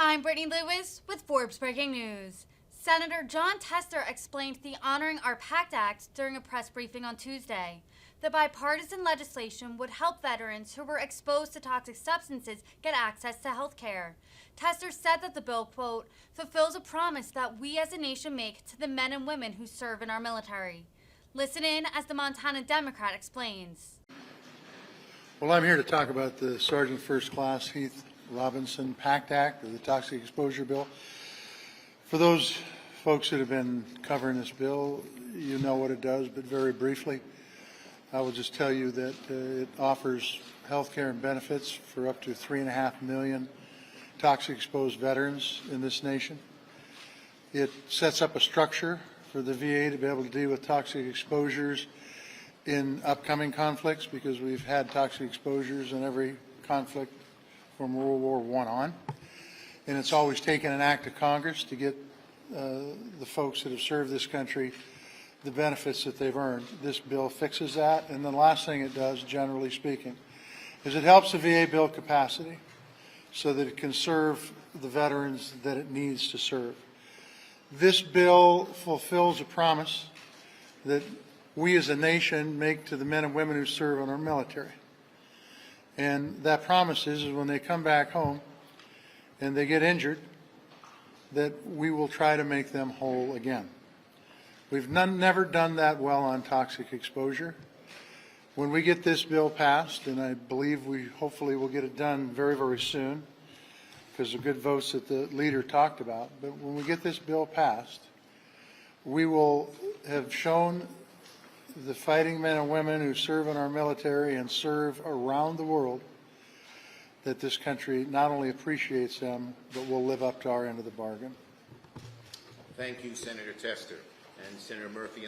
I'm Brittany Lewis with Forbes Breaking News. Senator Jon Tester explained the Honoring Our PACT Act during a press briefing on Tuesday. The bipartisan legislation would help veterans who were exposed to toxic substances get access to health care. Tester said that the bill, quote, fulfills a promise that we as a nation make to the men and women who serve in our military. Listen in as the Montana Democrat explains. Well, I'm here to talk about the Sergeant First Class Heath Robinson PACT Act, or the Toxic Exposure Bill. For those folks that have been covering this bill, you know what it does, but very briefly, I will just tell you that it offers health care and benefits for up to 3.5 million toxic exposed veterans in this nation. It sets up a structure for the VA to be able to deal with toxic exposures in upcoming conflicts, because we've had toxic exposures in every conflict from World War I on. And it's always taken an act of Congress to get the folks that have served this country the benefits that they've earned. This bill fixes that. And the last thing it does, generally speaking, is it helps the VA build capacity so that it can serve the veterans that it needs to serve. This bill fulfills a promise that we as a nation make to the men and women who serve in our military. And that promise is when they come back home and they get injured, that we will try to make them whole again. We've never done that well on toxic exposure. When we get this bill passed, and I believe we hopefully will get it done very, very soon, because of good votes that the leader talked about, but when we get this bill passed, we will have shown the fighting men and women who serve in our military and serve around the world that this country not only appreciates them, but will live up to our end of the bargain. Thank you, Senator Tester. And Senator Murphy.